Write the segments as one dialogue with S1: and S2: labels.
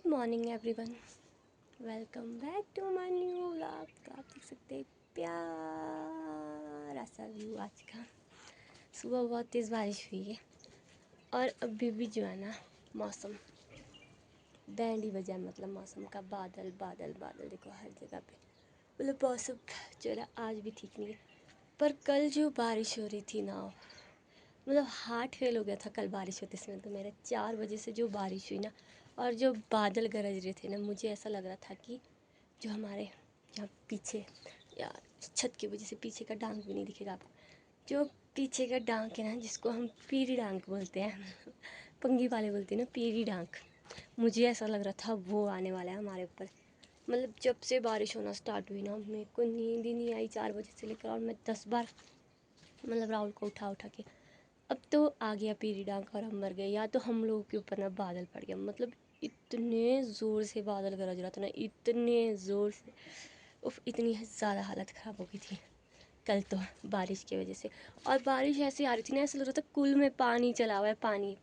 S1: Morning everyone, welcome back to my new vlog. तो आप देख सकते हैं प्यारा सा व्यू आज का। सुबह बहुत तेज़ बारिश हुई है और अभी भी जो है ना मौसम बैंड ही बजा है। मतलब मौसम का बादल बादल बादल देखो हर जगह पे। मतलब मौसम जो है ना आज भी ठीक नहीं है। पर कल जो बारिश हो रही थी ना, मतलब हार्ट फेल हो गया था कल बारिश होते समय। तो मेरे 4 बजे से जो बारिश हुई ना और जो बादल गरज रहे थे ना, मुझे ऐसा लग रहा था कि जो हमारे यहाँ पीछे यार छत की वजह से पीछे का डांग भी नहीं दिखेगा आपको। जो पीछे का डांग है ना, जिसको हम पीरी डांग बोलते हैं पंगी वाले बोलते हैं ना पीरी डांग, मुझे ऐसा लग रहा था वो आने वाला है हमारे ऊपर। मतलब जब से बारिश होना स्टार्ट हुई ना, मेरे को नींद ही नहीं आई 4 बजे से लेकर, और मैं 10 बार मतलब राहुल को उठा उठा के। अब तो आ गया पीरी डांग और हम मर गए, या तो हम लोगों के ऊपर ना बादल पड़ गया। मतलब इतने ज़ोर से बादल गरज रहा था ना, इतने ज़ोर से, उफ, इतनी ज़्यादा हालत ख़राब हो गई थी कल तो बारिश की वजह से। और बारिश ऐसी आ रही थी ना, ऐसा लग रहा था कुल में पानी चला हुआ है। पानी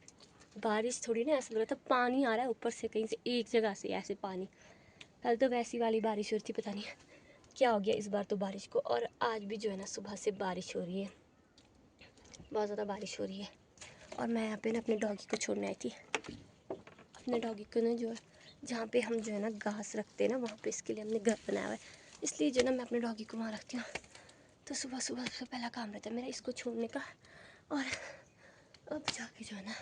S1: बारिश थोड़ी ना, ऐसा लग रहा था पानी आ रहा है ऊपर से कहीं से, एक जगह से ऐसे पानी। कल तो वैसी वाली बारिश हो रही थी, पता नहीं क्या हो गया इस बार तो बारिश को। और आज भी जो है ना सुबह से बारिश हो रही है, बहुत ज़्यादा बारिश हो रही है। और मैं यहाँ पे ना अपने डॉगी को छोड़ने आई थी। अपने डॉगी को ना जो है जहाँ पे हम जो है ना घास रखते हैं ना, वहाँ पे इसके लिए हमने घर बनाया हुआ है, इसलिए जो है ना मैं अपने डॉगी को वहाँ रखती हूँ। तो सुबह सुबह सबसे पहला काम रहता है मेरा इसको छोड़ने का। और अब जाके जो है ना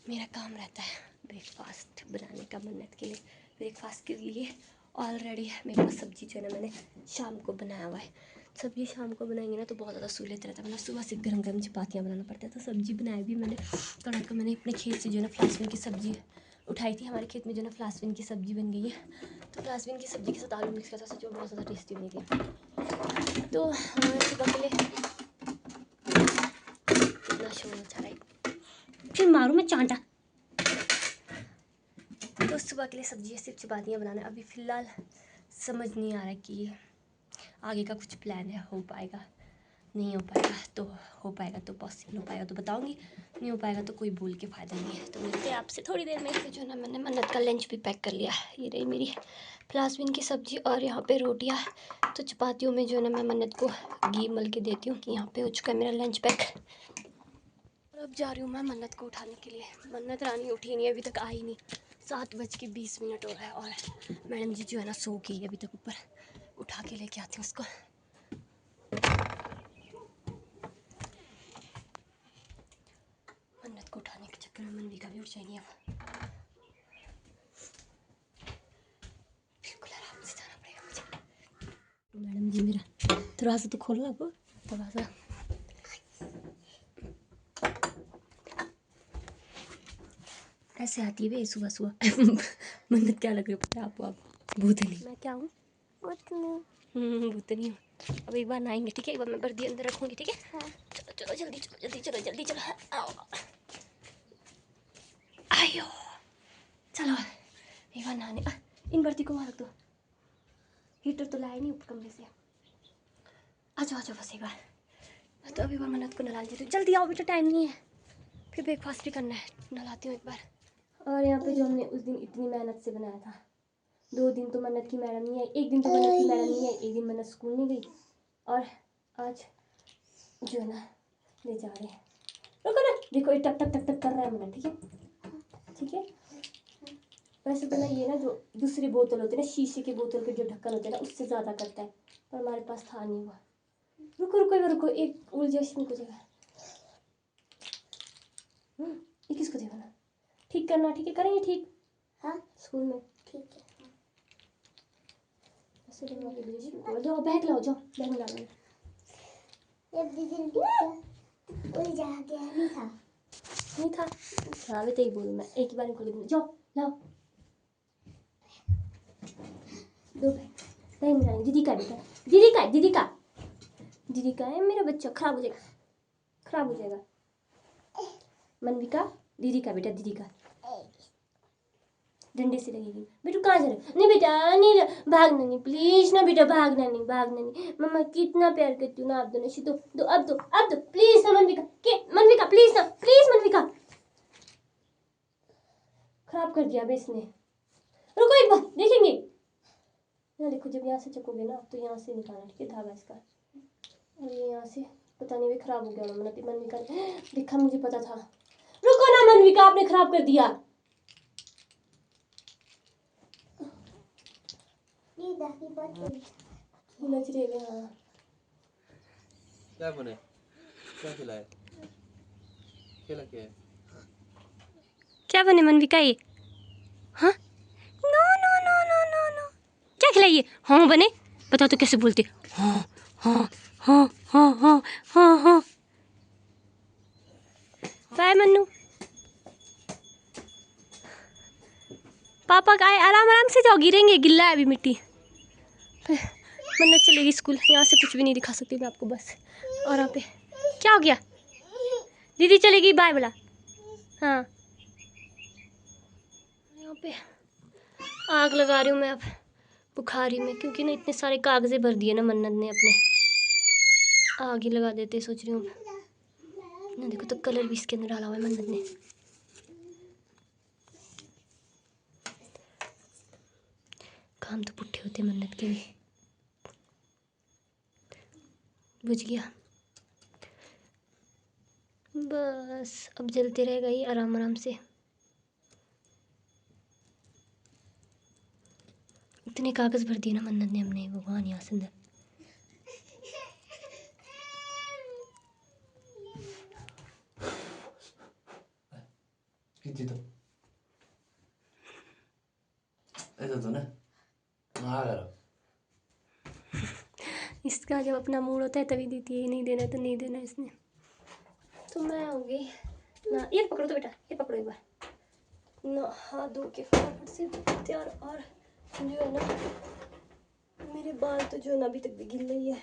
S1: मेरा काम रहता है ब्रेकफास्ट बनाने का। मन्नत के लिए ब्रेकफास्ट के लिए ऑलरेडी मेरे पास सब्ज़ी जो है ना मैंने शाम को बनाया हुआ है। सब्ज़ी शाम को बनाएंगे ना तो बहुत ज़्यादा सहूलियत रहता है। मतलब सुबह से गर्म गर्म चपातियाँ बनाना पड़ता है। तो सब्ज़ी बनाई भी मैंने कड़क। मैंने अपने खेत से जो है ना फ्लास्विन की सब्ज़ी उठाई थी। हमारे खेत में जो है ना फ्लास्विन की सब्ज़ी बन गई है। तो फ्लास्विन की सब्ज़ी के साथ आलू मिक्स किया था, सच में बहुत ज़्यादा टेस्टी बनी थी। तो सुबह के लिए इतना शोर अच्छा रहा, फिर मारूँ मैं चांटा। तो सुबह के लिए सब्जी सिर्फ चपातियाँ बनाना है। अभी फ़िलहाल समझ नहीं आ रहा कि आगे का कुछ प्लान है, हो पाएगा नहीं हो पाएगा। तो हो पाएगा तो पॉसिबल हो पाएगा तो बताऊंगी, नहीं हो पाएगा तो कोई बोल के फ़ायदा नहीं है। तो मिलते हैं आपसे थोड़ी देर में। जो है ना मैंने मन्नत का लंच भी पैक कर लिया। ये रही मेरी फ्लास्विन की सब्ज़ी और यहाँ पे रोटियाँ। तो चपातियों में जो है ना मैं मन्नत को घी मल के देती हूँ कि यहाँ पे हो चुका है मेरा लंच पैक। और अब जा रही हूँ मैं मन्नत को उठाने के लिए। मन्नत रानी उठी नहीं, अभी तक आई नहीं। 7:20 हो रहा है और मैडम जी जो है ना सो गई है अभी तक ऊपर। उठा के लेके आती हूँ उसको। मन्नत को उठाने के चक्कर में मनविका भी उठ जाएगी। अब बिल्कुल आराम से जाना पड़ेगा मुझे। तो मैडम जी मेरा थोड़ा सा तो खोलो, अब थोड़ा सा। ऐसे आती है सुबह सुबह मन्नत क्या लग रही है पता है आपको? आप भूतनी। मैं क्या हूँ? भूतनी। भूतनी हूँ। अब एक बार नहाएंगे, ठीक है? एक बार मैं बर्दी अंदर रखूँगी, ठीक है? हाँ। चलो चलो जल्दी, चलो जल्दी, चलो जल्दी, चलो। आओ आयो, चलो एक बार नहाने। इन बर्ती को वहाँ रख दो। हीटर तो लाया नहीं ऊपर कमरे से। आ जाओ आ जाओ बस एक बार। तो अभी बार मन्नत को नला देती हूँ। जल्दी आओ बेटा, टाइम नहीं है। फिर ब्रेकफास्ट भी करना है। नलाती हूँ एक बार। और यहाँ पे जो हमने उस दिन इतनी मेहनत से बनाया था, 2 दिन तो मन्नत की मैडम नहीं आई, 1 दिन तो मन्नत की मैडम नहीं आई, 1 दिन मन्नत स्कूल नहीं गई। और आज जो है ना ले जा रहे हैं। रुको ना, देखो ये टक टक टक टक कर रहा है मन्नत, ठीक है? ठीक है। वैसे तो ना ये ना जो दूसरी बोतल होती है ना, शीशे की बोतल के जो ढक्कन होते हैं ना, उससे ज़्यादा करता है, पर हमारे पास था नहीं हुआ। रुको रुको रुको, एक उलझा इसमें को देगा। ये किसको देगा ना? ठीक करना, ठीक है? करेंगे ठीक? हाँ स्कूल में ठीक है। ऐसे लगवा के दीजिए। जाओ बैग लाओ, जाओ बैग में डालो। जल्दी जल्दी उलझा गया, नहीं था नहीं था। हाँ मैं तो ही बोलूँ, मैं एक ही बार में खोल दूँगी। जाओ लाओ दो बैग। नहीं मिला, दीदी का बेटा, दीदी का दीदी का दीदी का है मेरा बच्चा। खराब हो जाएगा, खराब हो जाएगा। मनविका दीदी का बेटा, दीदी का। डंडे से लगेगी। बेटू कहाँ जा रहे? नहीं बेटा नहीं, भागना नहीं प्लीज ना बेटा, भागना नहीं भागना नहीं। मम्मा कितना प्यार करती हूँ ना आप दोनों से। दो दो अब दो, अब दो प्लीज ना मनविका, के मनविका प्लीज ना, प्लीज मनविका। खराब कर दिया अब इसने। रुको एक बार देखेंगे। यहाँ देखो, जब यहाँ से चकोगे ना तो यहाँ से निकालना, ठीक है, धागा इसका। और ये यहाँ से पता नहीं भी खराब हो गया होगा, मतलब मनविका ने देखा, मुझे पता था। रुको ना मनविका, आपने खराब कर दिया। नच रहे हाँ।
S2: क्या बने, क्या खिलाए, खेला क्या है?
S1: क्या बने मनविका ये? हाँ, no no no no no no, क्या खिलाइए? हाँ बने, बताओ तो कैसे बोलते? हाँ हाँ हाँ हाँ हाँ हाँ हाँ। बाय मन्नू, पापा का आए, आराम आराम से जाओ, गिरेंगे, गिल्ला है अभी मिट्टी। मन्नत चलेगी स्कूल, यहाँ से कुछ भी नहीं दिखा सकती मैं आपको बस। और यहाँ पे क्या हो गया? दीदी चलेगी, बाय बोला। हाँ, यहाँ पे आग लगा रही हूँ मैं अब बुखारी में, क्योंकि ना इतने सारे कागज़े भर दिए ना मन्नत ने अपने, आग ही लगा देते सोच रही हूँ ना। देखो तो कलर भी इसके अंदर डाला हुआ है मन्नत ने। काम तो पुट्ठे होते मन्नत के भी। बुझ गया, बस अब जलते रहेगा ये आराम आराम से। इतने कागज़ भर दिए ना मन्नत ने हमने, भगवान यहाँ से अंदर।
S2: तो ऐसा तो ना हाँ करो।
S1: इसका जब अपना मूड होता है तभी देती है, ये नहीं देना तो नहीं देना इसने। तो मैं हो गई ना, ये पकड़ो तो बेटा, ये पकड़ो एक बार, नहा धो के फटाफट से तैयार। और जो है ना मेरे बाल तो जो है ना अभी तक भी गिल रही है।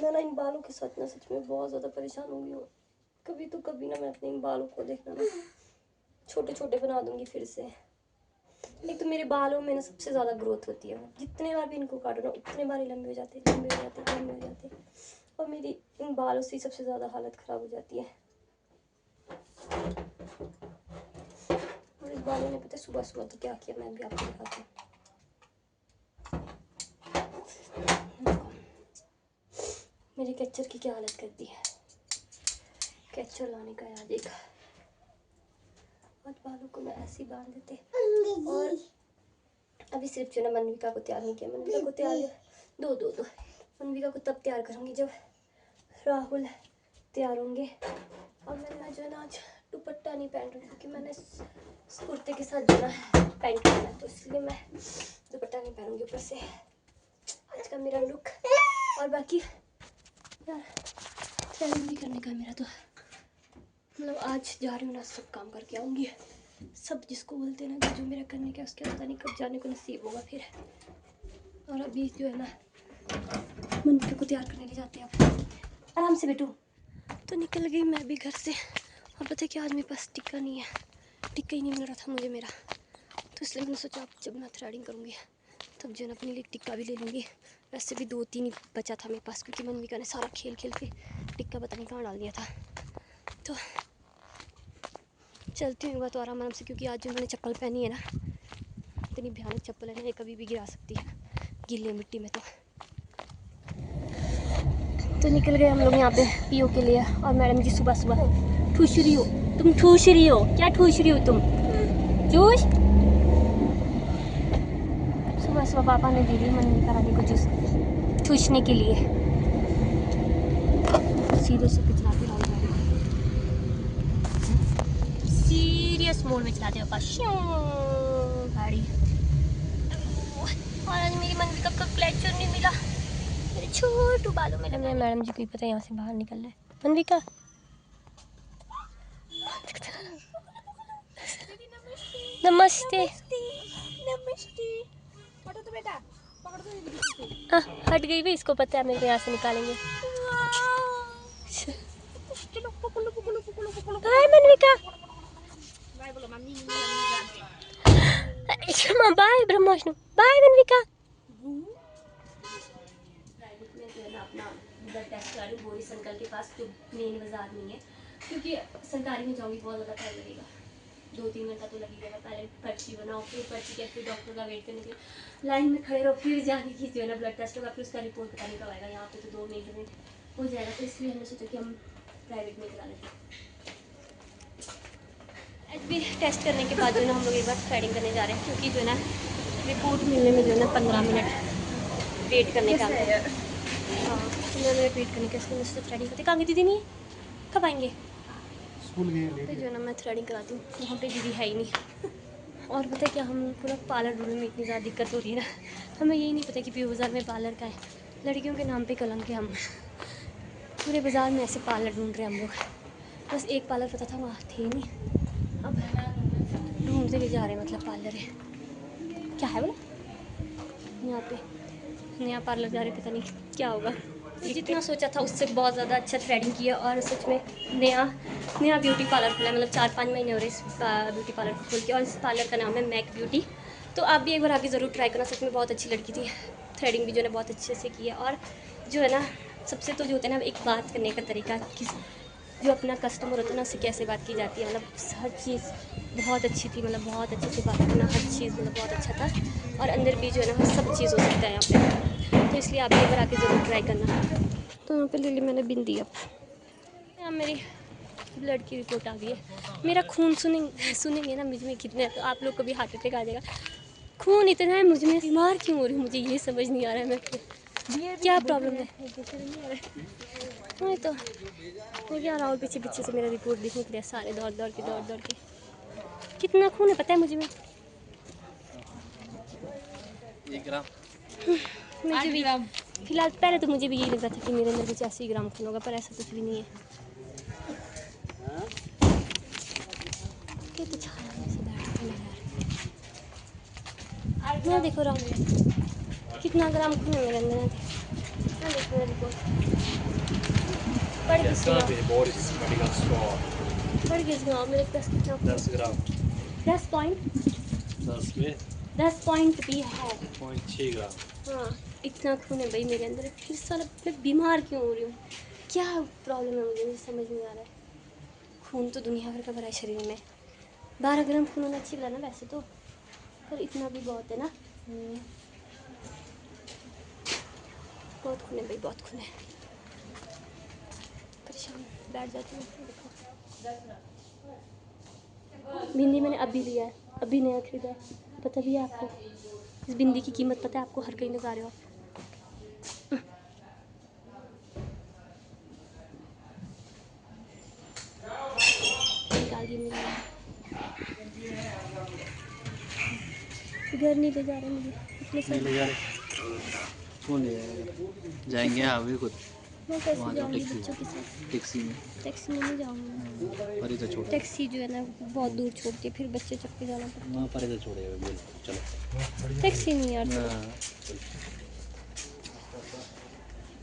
S1: मैं ना इन बालों के साथ ना सच में बहुत ज़्यादा परेशान हो गई हूँ। कभी तो कभी ना मैं अपने इन बालों को देखना ना छोटे छोटे बना दूंगी फिर से। एक तो मेरे बालों में ना सबसे ज़्यादा ग्रोथ होती है, जितने बार भी इनको काटो ना उतने बार ही लंबे हो जाते, लंबे हो जाते, लंबे हो जाते। और मेरी इन बालों से सबसे ज़्यादा हालत ख़राब हो जाती है। और इस बालों ने पता है सुबह सुबह तो क्या किया, मैं भी आपको दिखाती हूँ। मेरे कैचर की क्या हालत कर दी है। कैचर लाने का याद एक, और बालों को मैं ऐसे ही बांध देते। और अभी सिर्फ जो ना मनविका को तैयार नहीं किया, मनविका को तैयार दो दो दो मनविका को तब तैयार करूँगी जब राहुल तैयार होंगे। और मैं जो है ना आज दुपट्टा नहीं पहन रही क्योंकि मैंने इस कुर्ते के साथ जो ना पैंट पहना है, तो इसलिए मैं दुपट्टा नहीं पहनूंगी ऊपर से। आज का मेरा लुक, और बाकी यार थ्रेडिंग भी करने का मेरा, तो मतलब आज जा रही हूँ ना, सब काम करके आऊँगी, सब जिसको बोलते हैं ना जो मेरा करने का उसके पता नहीं कब जाने को नसीब होगा फिर। और अभी जो है ना मनविका को तैयार करने ले जाते हैं, आप आराम से बैठो। तो निकल गई मैं भी घर से, और पता है कि आज मेरे पास टिक्का नहीं है, टिक्का ही नहीं मिल रहा था मुझे मेरा, तो इसलिए मैंने सोचा अब जब मैं थ्रेडिंग करूँगी तब जो है अपने लिए टिक्का भी ले लूँगी। वैसे भी 2-3 ही बचा था मेरे पास, क्योंकि मनविका ने सारा खेल खेल के टिक्का पता नहीं कहाँ डाल दिया था। तो चलती हूँ एक बार तो आराम आराम से, क्योंकि आज जो मैंने चप्पल पहनी है ना, इतनी भयानक चप्पल है ना, ये कभी भी गिरा सकती है गीले मिट्टी में। तो निकल गए हम लोग यहाँ पे पीओ के लिए। और मैडम जी सुबह सुबह ठूस रही हो तुम, ठूस रही हो क्या, ठूस रही हो तुम जूस? सुबह सुबह पापा ने दे दी मनविका रानी को जूस ठूसने के लिए। सीधे से चलाते रहो गाड़ी, सीरियस मोड में चलाते हो गाड़ी। और आज मेरी मनविका का क्लचर नहीं मिला, मेरे छोटू बालों में लगा। मैडम जी को ही पता है यहाँ से बाहर निकल रहा है। मनविका नमस्ते। नमस्ते। पकड़ो तो बेटा, पकड़ो तो। हट गई भी, इसको पता है मेरे को यहाँ से निकालेंगे। हाय मनविका, बाय ब्रह्मोष्णु, बाय मनविका। अपना ब्लड टेस्ट करा रही हूँ बोरीस अंकल के पास, जो मेन बाजार नहीं है, क्योंकि सरकारी में जाऊँगी बहुत ज़्यादा टाइम लगेगा। 2-3 घंटा तो लग ही जाएगा। पहले पर्ची बनाओ, फिर पर्ची के फिर डॉक्टर का वेट करने के लिए लाइन में खड़े रहो, फिर जाने की जो है ना ब्लड टेस्ट होगा, फिर उसका रिपोर्ट पता नहीं कब आएगा। यहाँ पे तो 2 महीने में हो जाएगा, तो इसलिए हमने सोचा कि हम प्राइवेट में करा लेते। एचबी टेस्ट करने के बाद जो है ना हम लोग एक बार थ्रेडिंग करने जा रहे हैं, क्योंकि जो है ना रिपोर्ट मिलने में जो है ना 15 मिनट वेट करने का। हाँ 15 मिनट वेट करने के, इसलिए मुझसे थ्रेडिंग करते। कहाँ गई दीदी? नहीं कब आएंगे?
S3: स्कूल गए
S1: पे जो है ना मैं थ्रेडिंग कराती हूँ, वहाँ पे दीदी है ही नहीं। और पता है क्या, हम लोग को ना पार्लर ढूंढने में इतनी ज़्यादा दिक्कत हो रही है ना, हमें यही नहीं पता कि पीओ बाज़ार में पार्लर का है। लड़कियों के नाम पे कलंक है। हम पूरे बाज़ार में ऐसे पार्लर ढूंढ रहे हैं हम लोग। बस एक पार्लर पता था, वहाँ थे नहीं, अब ढूंढते भी जा रहे हैं, मतलब पार्लर है क्या है बोला यहाँ पे, नया पार्लर जा रहे, पता नहीं क्या होगा। जितना सोचा था उससे बहुत ज़्यादा अच्छा थ्रेडिंग किया, और सच में नया ब्यूटी पार्लर खुला है। मतलब 4-5 महीने हो रहे इस ब्यूटी पार्लर को खोल के, और इस पार्लर का नाम है मैक ब्यूटी। तो आप भी एक बार आके ज़रूर ट्राई करना। सच में बहुत अच्छी लड़की थी, थ्रेडिंग भी जो है ना बहुत अच्छे से की है। और जो है ना सबसे तो जो होता है ना एक बात करने का तरीका, किस जो अपना कस्टमर होता है ना उससे कैसे बात की जाती है, मतलब हर चीज़ बहुत अच्छी थी। मतलब बहुत अच्छे से बात करना, हर चीज़ मतलब बहुत अच्छा था। और अंदर भी जो है ना सब चीज़ हो सकता है यहाँ पे, तो इसलिए आप एक बार आके ज़रूर ट्राई करना। तो यहाँ पे ले ली मैंने बिंदी। अब यहाँ मेरी ब्लड की रिपोर्ट आ गई है। मेरा खून सुनेंगे ना मुझ में कितना है, तो आप लोग को भी हार्ट अटैक आ जाएगा। खून इतना है मुझ में, बीमार क्यों हो रही हूँ मुझे ये समझ नहीं आ रहा है। मैं क्या प्रॉब्लम है? वही तो मैं क्या रहा हूँ, पीछे से मेरा रिपोर्ट देखने के लिए सारे दौड़ के। कितना खून है पता है मुझे में?
S3: 1 ग्राम
S1: मुझे भी फिलहाल पहले तो मुझे भी यही लग रहा था कि मेरे अंदर कुछ 80 ग्राम खून होगा, पर ऐसा कुछ भी नहीं है। तो छाया में से बैठते हैं यार। मैं देखो राम कितना ग्राम खून है मेरे अंदर। मैं देखो मेरा रिपोर्ट पढ़ किस ग्राम,
S3: Boris medical store
S1: पढ़ किस ग्राम मेरे पास कितना
S3: 10 ग्राम
S1: 10 पॉइंट
S3: 10 में
S1: 10 पॉइंट भी है।
S3: 0.6 ग्राम।
S1: हाँ इतना खून है भाई मेरे अंदर। फिर साला मैं बीमार क्यों हो रही हूँ? क्या प्रॉब्लम है मुझे समझ नहीं आ रहा है। खून तो दुनिया भर का भरा है शरीर में। 12 ग्राम खून होना चाहिए ना वैसे तो, पर इतना भी बहुत है ना। बहुत खून है भाई, बहुत खून है। परेशान बैठ जाती हूँ। देखो बिंदी मैंने अभी लिया है, अभी नया खरीदा है। पता भी है आपको इस बिंदी की कीमत? पता है आपको? हर कहीं लगा रहे हो निकाल दी मेरी। घर नहीं ले जा रहे मुझे इतने
S3: नहीं ले जा रहे, कौन ले जाएगा? जाएंगे अभी खुद।
S1: मैं कैसे
S3: वहाँ जाओ
S1: जाऊँगी
S3: टैक्सी
S1: बच्चों के साथ?
S3: टैक्सी में।
S1: टैक्सी में नहीं जाऊँगी।
S3: पर तो छोड़
S1: टैक्सी जो है ना बहुत दूर छोड़ती है, फिर बच्चे चुप के जाना पड़ता
S3: ना, पर तो छोड़ेगा बिल्कुल। चलो
S1: है। टैक्सी नहीं यार।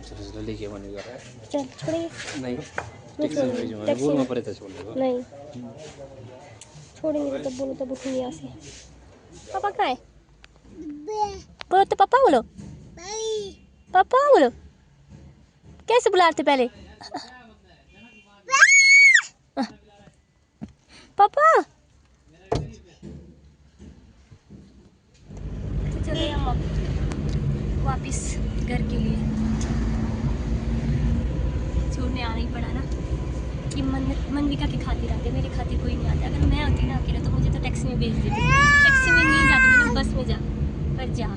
S3: चलो लेके बनेगा
S1: चल छोड़ेंगे?
S3: नहीं,
S1: मैं
S3: टैक्सी में भेजूंगा।
S1: टैक्सी
S3: बोलना
S1: में
S3: पड़े तो छोड़ देगा।
S1: नहीं छोड़ेंगे तो तब बोलो, तब उठेंगे यहाँ से। पापा कहाँ है? बोलो तो पापा बोलो, पापा बोलो। कैसे बुलाते पहले? पापा। तो चले हम वापिस घर के लिए। छोड़ने आना ही पड़ा ना, कि मनविका की खातिर आते, मेरी खातिर कोई नहीं आता। अगर मैं होती ना अकेला तो मुझे तो टैक्सी में भेज देती। टैक्सी में नहीं जाती, मैंने बस में जा पर जा।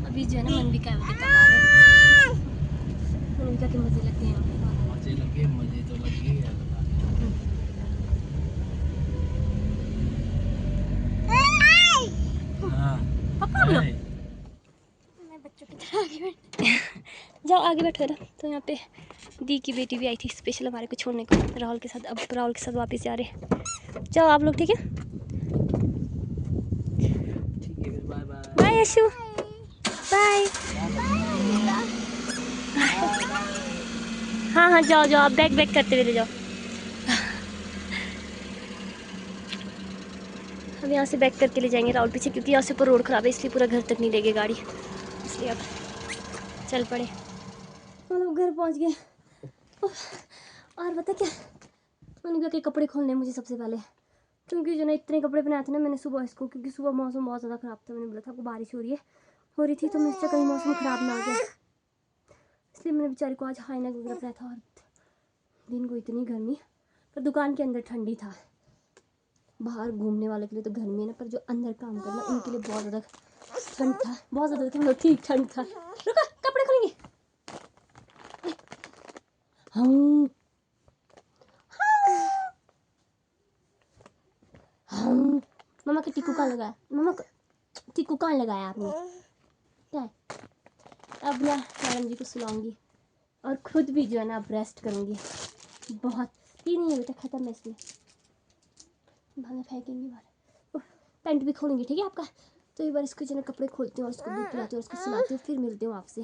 S1: अभी जो है ना मनविका है, तब आ रहे हैं। मनविका के मज़े लगते हैं।
S3: मजे लगे, मजे तो लगे।
S1: पापा बोलो। मैं बच्चों की तरह आगे बैठ जाओ, आगे बैठो ना। तो यहाँ पे दी की बेटी भी आई थी स्पेशल हमारे को छोड़ने को राहुल के साथ। अब राहुल के साथ वापस जा रहे। जाओ आप लोग, ठीक है?
S3: Bye bye.
S1: Bye Yashu, bye. हाँ हाँ जाओ जाओ, आप बैक करते हुए जाओ। हम यहाँ से बैक करके ले जाएंगे राहुल पीछे, क्योंकि यहाँ से ऊपर रोड ख़राब है, इसलिए पूरा घर तक नहीं लेगी गाड़ी, इसलिए अब चल पड़े। मतलब घर पहुँच गए। और पता क्या, मनविका के कपड़े खोलने मुझे सबसे पहले, क्योंकि जो ना इतने कपड़े पहनाए थे ना मैंने सुबह इसको, क्योंकि सुबह मौसम बहुत ज़्यादा ख़राब था। मैंने बोला था आपको बारिश हो रही थी, तो मैं इससे कहीं मौसम ख़राब ना आ गया, इसलिए मैंने बेचारी को आज हाई नेक वगैरह पहना था। और दिन को इतनी गर्मी, पर दुकान के अंदर ठंडी था। बाहर घूमने वालों के लिए तो गर्मी है ना, पर जो अंदर काम करना उनके लिए बहुत ज़्यादा ठंड था, बहुत ज़्यादा था, मतलब ठीक ठंड था। रुको कपड़े खोलेंगे। हाँ हाँ, मम्मा के टिक्कू कहाँ लगाया, मम्मा का टिक्कू कहाँ लगाया आपने? क्या है? अब ना मैडम जी को सुलाऊंगी और खुद भी जो है ना अब रेस्ट करूंगी। बहुत ही नहीं है बेटा, ख़त्म है इसमें, भागे फेंकेंगे बाहर। पैंट भी खोलेंगे ठीक है आपका। तो एक बार इसको जो है कपड़े खोलती हूँ और इसको दूध पिलाती हूँ और इसको सुलाती हूँ, फिर मिलती हूँ आपसे।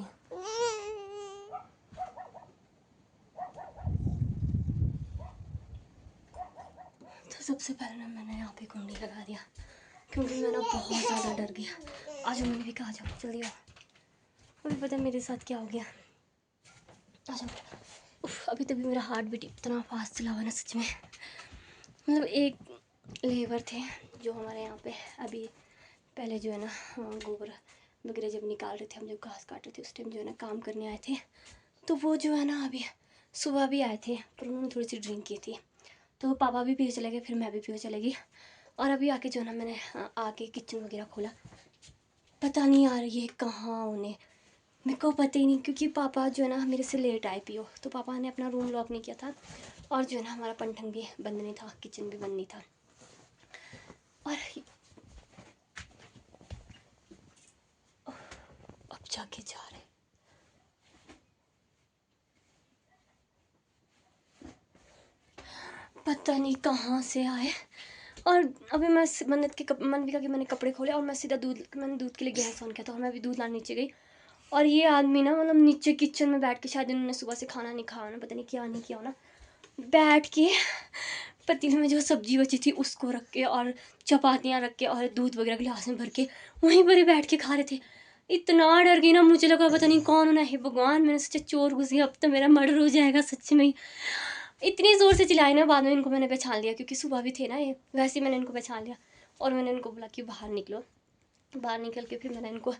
S1: तो सबसे पहले ना मैंने यहाँ पे कुंडी लगा दिया, क्योंकि मैं ना बहुत ज़्यादा डर गया। आज मैंने भी कहा जाओ जल्दी आओ, अभी पता है मेरे साथ क्या हो गया। आ जाओ। अभी तभी मेरा हार्ट बीट इतना फास्ट चला हुआ ना सच में। मतलब एक लेबर थे जो हमारे यहाँ पे अभी पहले जो है ना गोबर वगैरह जब निकाल रहे थे, हम जब घास काट रहे थे उस टाइम जो है ना काम करने आए थे। तो वो जो है ना अभी सुबह भी आए थे, पर उन्होंने थोड़ी सी ड्रिंक की थी, तो पापा भी पीछे चले गए, फिर मैं भी पीछे चले गई। और अभी आके जो है ना मैंने आके किचन वगैरह खोला, पता नहीं यार ये कहाँ उन्हें, मेरे को पता ही नहीं, क्योंकि पापा जो है ना मेरे से लेट आए पियो, तो पापा ने अपना रूम लॉक नहीं किया था और जो है ना हमारा पंठंग भी बंद नहीं था, किचन भी बंद नहीं था। और अब जाके जा रहे, पता नहीं कहाँ से आए। और अभी मैं मनविका के मैंने कपड़े खोले और मैं सीधा मैंने दूध के लिए गैस ऑन किया था और मैं अभी दूध लाने नीचे गई। और ये आदमी ना मतलब नीचे किचन में बैठ के, शायद इन्होंने सुबह से खाना नहीं खाया ना, पता नहीं क्या नहीं किया ना, बैठ के पतीले में जो सब्जी बची थी उसको रख के और चपातियाँ रख के और दूध वगैरह गिलास में भर के वहीं पर ही बैठ के खा रहे थे। इतना डर गई ना, मुझे लगा पता नहीं कौन होना है भगवान, मैंने सोचा चोर घुस गया, अब तो मेरा मर्डर हो जाएगा सच में। इतनी ज़ोर से चिल्लाई ना, बाद में इनको मैंने पहचान लिया, क्योंकि सुबह भी थे ना ये, वैसे ही मैंने इनको पहचान लिया और मैंने इनको बोला कि बाहर निकलो। बाहर निकल के फिर मैंने इनको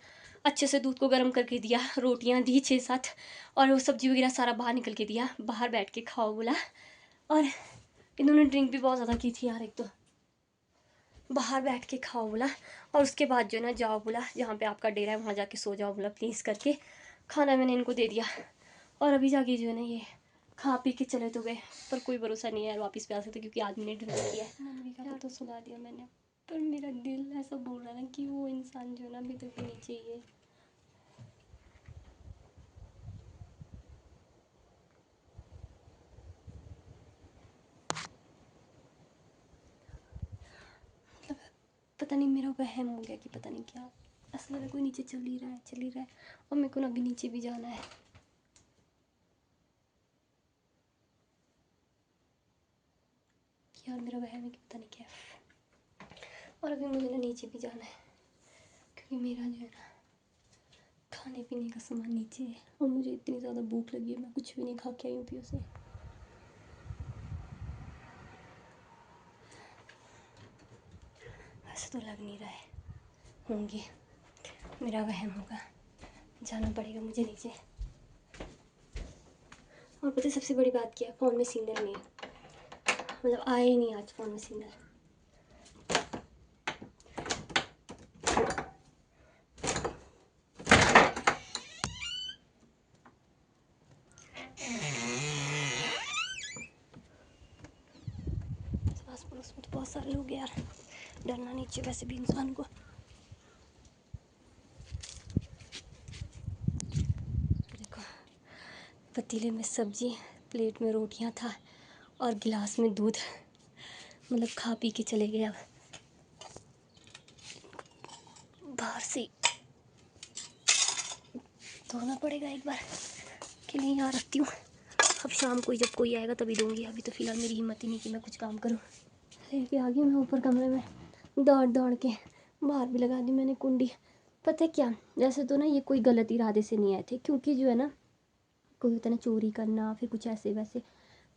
S1: अच्छे से दूध को गर्म करके दिया, रोटियां दी 6-7 और वो सब्जी वगैरह सारा बाहर निकल के दिया, बाहर बैठ के खाओ बोला। और इन्होंने ड्रिंक भी बहुत ज़्यादा की थी यार, एक तो बाहर बैठ के खाओ बोला। और उसके बाद जो है ना जाओ बोला, जहाँ पे आपका डेरा है वहाँ जाके सो जाओ बोला प्लीज़ करके। खाना मैंने इनको दे दिया और अभी जाके जो है ना ये खा पी के चले तो गए, पर कोई भरोसा नहीं है यार वापस पे आ सकते, क्योंकि आदमी ने ड्रिंक किया है। मनविका को तो सुला दिया मैंने, पर मेरा दिल ऐसा बोल रहा है ना कि वो इंसान जो है ना अभी तक भी नीचे ही है। मतलब पता नहीं मेरा वहम हो गया कि पता नहीं क्या, ऐसा लग रहा है कोई नीचे चल ही रहा है और मेरे को ना अभी नीचे भी जाना है। यार मेरा वहम है कि पता नहीं क्या है। और अभी मुझे ना नीचे भी जाना है, क्योंकि मेरा जो है ना खाने पीने का सामान नीचे है और मुझे इतनी ज़्यादा भूख लगी है, मैं कुछ भी नहीं खा के आई हूँ पियो से। ऐसा तो लग नहीं रहा है होंगे, मेरा वहम होगा, जाना पड़ेगा मुझे नीचे। और पता है सबसे बड़ी बात क्या है, फ़ोन में सिग्नल नहीं है, मतलब आया ही नहीं आज फ़ोन में सिग्नल। आस पड़ोस में तो बहुत सारे लोग यार, डरना नहीं चाहिए वैसे भी इंसान को। देखो पतीले में सब्जी, प्लेट में रोटियां था और गिलास में दूध, मतलब खा पी के चले गए। अब बाहर से धोना पड़ेगा एक बार, कि नहीं यहाँ रखती हूँ, अब शाम को जब कोई आएगा तभी दूँगी, अभी तो फ़िलहाल मेरी हिम्मत ही नहीं कि मैं कुछ काम करूँ। लेके आ गई मैं ऊपर कमरे में, दौड़ के बाहर भी लगा दी मैंने कुंडी। पता है क्या, वैसे तो ना ये कोई गलत इरादे से नहीं आए थे, क्योंकि जो है ना कोई होता है ना चोरी करना फिर कुछ ऐसे वैसे,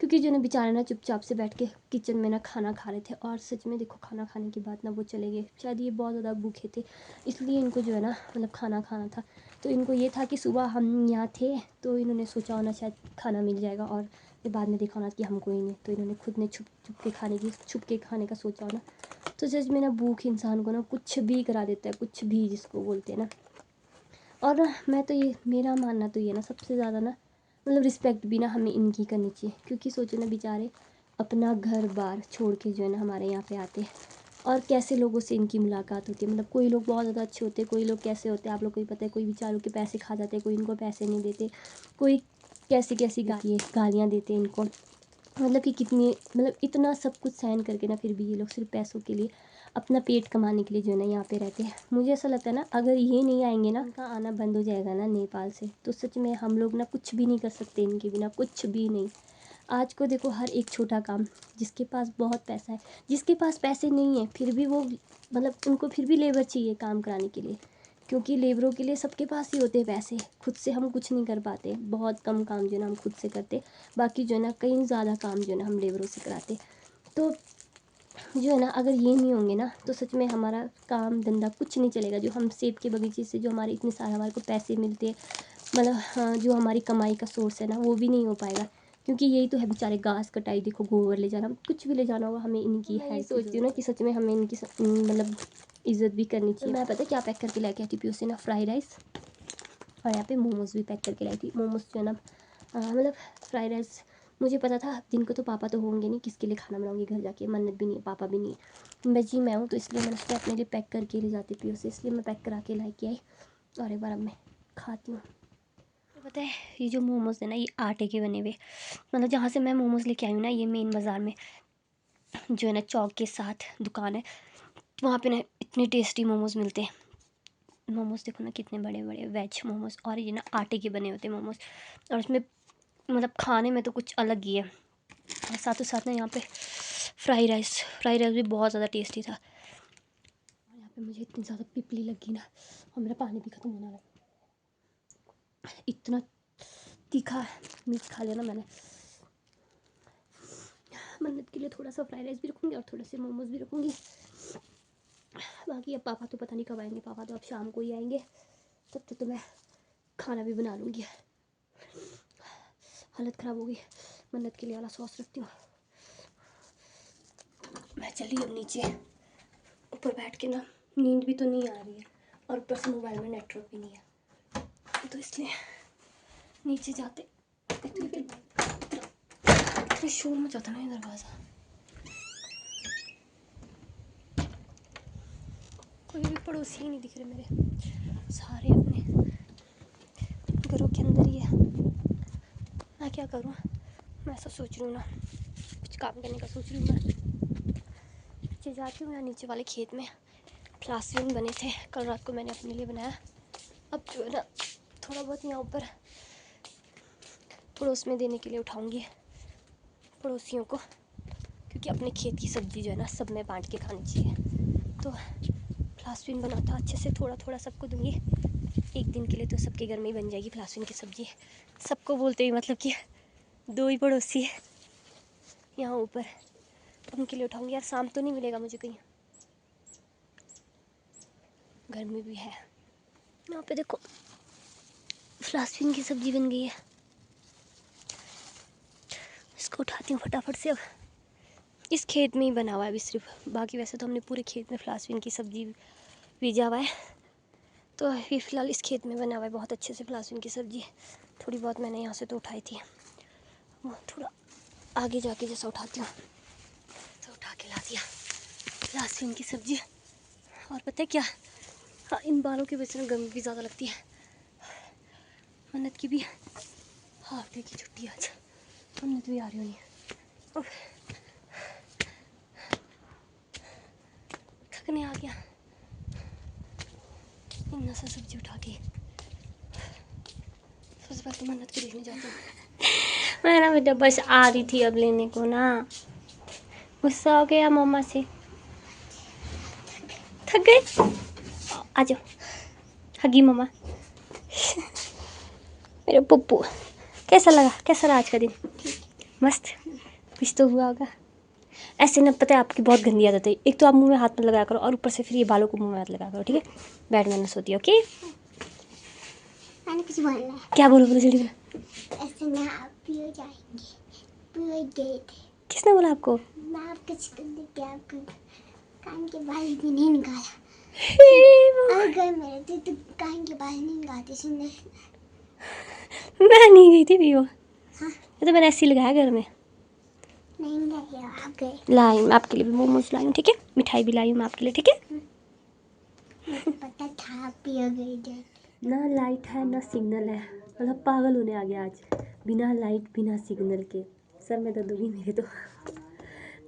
S1: क्योंकि जो ना बेचारे ना चुपचाप से बैठ के किचन में ना खाना खा रहे थे। और सच में देखो खाना खाने के बाद ना वो चले गए, शायद ये बहुत ज़्यादा भूखे थे इसलिए इनको जो है ना मतलब खाना खाना था। तो इनको ये था कि सुबह हम यहाँ थे तो इन्होंने सोचा होना शायद खाना मिल जाएगा, और फिर बाद में देखा होना कि हमको ही नहीं, तो इन्होंने खुद ने छुप के खाने का सोचा होना। तो सच में ना भूख इंसान को ना कुछ भी करा देता है, कुछ भी जिसको बोलते हैं ना। और मैं तो ये, मेरा मानना तो ये ना सबसे ज़्यादा ना मतलब रिस्पेक्ट भी ना हमें इनकी करनी चाहिए, क्योंकि सोचो ना बेचारे अपना घर बार छोड़ के जो है ना हमारे यहाँ पे आते हैं, और कैसे लोगों से इनकी मुलाकात होती है। मतलब कोई लोग बहुत ज़्यादा अच्छे होते हैं, कोई लोग कैसे होते हैं आप लोग को ही पता है। कोई बेचारों के पैसे खा जाते हैं, कोई इनको पैसे नहीं देते, कोई कैसी कैसी गालियाँ देते हैं इनको। मतलब कि कितनी, मतलब इतना सब कुछ सहन करके ना फिर भी ये लोग सिर्फ पैसों के लिए, अपना पेट कमाने के लिए जो है ना यहाँ पे रहते हैं। मुझे ऐसा लगता है ना अगर ये नहीं आएंगे ना, इनका आना बंद हो जाएगा ना नेपाल से, तो सच में हम लोग ना कुछ भी नहीं कर सकते इनके बिना, कुछ भी नहीं। आज को देखो हर एक छोटा काम, जिसके पास बहुत पैसा है, जिसके पास पैसे नहीं है फिर भी वो मतलब उनको फिर भी लेबर चाहिए काम कराने के लिए, क्योंकि लेबरों के लिए सबके पास ही होते हैं पैसे। खुद से हम कुछ नहीं कर पाते, बहुत कम काम जो है ना हम खुद से करते, बाकी जो है ना कई ज़्यादा काम जो है ना हम लेबरों से कराते। तो जो है ना अगर ये नहीं होंगे ना तो सच में हमारा काम धंधा कुछ नहीं चलेगा। जो हम सेब के बगीचे से जो हमारे इतने सारे हमारे को पैसे मिलते हैं, मतलब हाँ, जो हमारी कमाई का सोर्स है ना वो भी नहीं हो पाएगा, क्योंकि यही तो है बेचारे, घास कटाई देखो, गोबर ले जाना, कुछ भी ले जाना होगा हमें इनकी है। सोचती हूँ ना कि सच में हमें इनकी मतलब इज़्ज़त भी करनी चाहिए। मैं पता है क्या पैक करके लेके आई थी पीयू से ना, फ्राइड राइस, और यहाँ पे मोमोज़ भी पैक करके लाई थी। मोमोज़ जो है ना मतलब फ्राइड राइस, मुझे पता था दिन को तो पापा तो होंगे नहीं, किसके लिए खाना बनाऊंगी घर जाके, मन्नत भी नहीं है, पापा भी नहीं है, मैं हूँ, तो इसलिए मैंने उसको अपने लिए पैक करके ले जाती पीयू से, इसलिए मैं पैक करा के ला के आई और एक बार अब मैं खाती हूँ। तो पता है ये जो मोमोज़ है ना ये आटे के बने हुए, मतलब जहाँ से मैं मोमोज़ लेके आई हूँ ना, ये मेन बाज़ार में जो है ना चौक के साथ दुकान है, वहाँ पे ना इतने टेस्टी मोमोज़ मिलते हैं। मोमोज़ देखो ना कितने बड़े बड़े वेज मोमोज़, और ये ना आटे के बने होते हैं मोमोज़, और उसमें मतलब खाने में तो कुछ अलग ही है। और साथों साथ ना यहाँ पे फ्राइड राइस भी बहुत ज़्यादा टेस्टी था। और यहाँ पे मुझे इतनी ज़्यादा पिपली लगी ना, और मेरा पानी भी ख़त्म होने वाला, इतना तीखा मिर्च खा लिया ना मैंने। मन्नत के लिए थोड़ा सा फ्राइड राइस भी रखूँगी और थोड़े से मोमोज़ भी रखूँगी। बाकी अब पापा तो पता नहीं कब आएंगे, पापा तो अब शाम को ही आएंगे, तब तक तो मैं खाना भी बना लूँगी। हालत ख़राब हो गई, मन्नत के लिए वाला सॉस रखती हूँ। मैं चली अब नीचे, ऊपर बैठ के ना नींद भी तो नहीं आ रही है, और ऊपर से मोबाइल में नेटवर्क भी नहीं है, तो इसलिए नीचे जाते इतने शोर मचाता ना ये दरवाज़ा, कोई भी पड़ोसी ही नहीं दिख रहे मेरे, सारे अपने घरों के अंदर ही है। मैं क्या करूँ, मैं ऐसा सोच रही हूँ ना, कुछ काम करने का सोच रही हूँ। मैं नीचे जाती हूँ या नीचे वाले खेत में फ्लास्किन बने थे, कल रात को मैंने अपने लिए बनाया। अब जो है ना थोड़ा बहुत यहाँ ऊपर पड़ोस में देने के लिए उठाऊँगी पड़ोसियों को, क्योंकि अपने खेत की सब्ज़ी जो है ना सब में बांट के खानी चाहिए। तो फ्लास्किन बना था, अच्छे से थोड़ा थोड़ा सबको दूँगी, एक दिन के लिए तो सबके घर में ही बन जाएगी फ्लास्किन की सब्ज़ी। सबको बोलते ही मतलब कि 2 ही पड़ोसी है यहाँ ऊपर, उनके लिए उठाऊँगी। यार शाम तो नहीं मिलेगा मुझे कहीं, गर्मी भी है। यहाँ पे देखो फ्लास्किन की सब्ज़ी बन गई है, इसको उठाती हूँ फटाफट से। अब इस खेत में ही बना हुआ है अभी सिर्फ, बाकी वैसे तो हमने पूरे खेत में फ्लास्किन की सब्ज़ी बीजा हुआ है, तो अभी फ़िलहाल इस खेत में बना हुआ है बहुत अच्छे से फ्लास्किन की सब्ज़ी। थोड़ी बहुत मैंने यहाँ से तो उठाई थी, वो थोड़ा आगे जाके जैसा उठाती हूँ तो उठा के ला दिया फ्लास्किन की सब्ज़ी। और पता है क्या, हाँ इन बालों की वजह से गर्मी भी ज़्यादा लगती है। मन्नत की भी हाफ डे की छुट्टी आज, मन्नत भी आ रही होनी है, थकने आ गया इतना सा सब्जी उठा के। सबसे पहले तो मन्नत को देखने जाती हूँ। मैं ना बेटा बस आ रही थी अब लेने को ना, गुस्सा हो गया मम्मा से, थक गए, आ जाओ हगी मम्मा। मेरे पप्पू कैसा लगा, कैसा रहा आज का दिन? मस्त कुछ तो हुआ होगा। ऐसे ना पता है आपकी बहुत गंदी आदत है, एक तो आप मुंह में हाथ मत लगाया करो और ऊपर से फिर ये बालों को मुंह में हाथ लगाया करो, ठीक है। बैड मैनर्स होती है, ओके।
S4: मैंने कुछ बोलना है।
S1: क्या बोलो बोलो जल्दी बोलो।
S4: ऐसे में आप भी हो जाएंगे, भी हो गए थे।
S1: किसने बोला आपको?
S4: मैं आपको चिकन दे के आपको कान के बाल भी नहीं निकाला। अगर मेरे थे तो कान के बाल नहीं निकालते सुनने।
S1: मैं नहीं गई थी वीवो,
S4: हाँ
S1: ये तो मैंने ऐसे ही लगाया घर में।
S4: नहीं गए आप गए।
S1: लाई मैं आपके लिए भी मोमोज लाई हूँ, ठीक है। मिठाई भी लाई हूँ मैं आपके लिए, ठीक है।
S4: मुझे पता था आप भी हो गए थे।
S1: ना लाइट है ना सिग्नल है, मतलब पागल होने आ गया आज। बिना लाइट बिना सिग्नल के सर में दर्द होगी मेरे तो।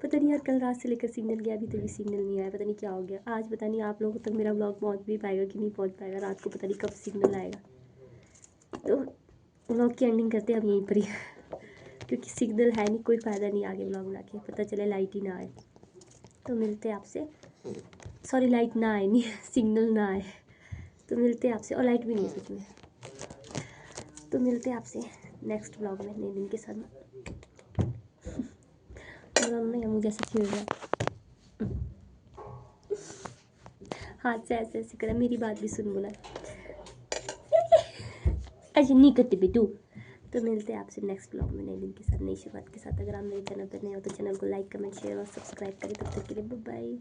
S1: पता नहीं यार, कल रात से लेकर सिग्नल गया, अभी तक भी सिग्नल नहीं आया, पता नहीं क्या हो गया आज। पता नहीं आप लोगों तक मेरा ब्लॉग पहुंच भी पाएगा कि नहीं पहुंच पाएगा रात को, पता नहीं कब सिग्नल आएगा। तो ब्लॉग की एंडिंग करते हैं अब यहीं पर ही, क्योंकि सिग्नल है नहीं, कोई फ़ायदा नहीं आगे ब्लॉग बना के, पता चले लाइट ही ना आए। तो मिलते हैं आपसे, सॉरी लाइट ना आए नहीं सिग्नल ना आए, तो मिलते हैं आपसे। और लाइट भी नहीं है सच में। तो मिलते हैं आपसे नेक्स्ट ब्लॉग में नए दिन के साथ। नहीं मुझे ऐसे छेड़ रहा है, हाथ से ऐसे ऐसे करा, मेरी बात भी सुन बोला ऐसे नहीं करते बेटू। तो मिलते हैं आपसे नेक्स्ट ब्लॉग में नए दिन के साथ, नई शुरुआत के साथ। अगर आप मेरे चैनल पर नए हो तो चैनल को लाइक कमेंट शेयर और सब्सक्राइब करें। तब तक के लिए बाय बाय।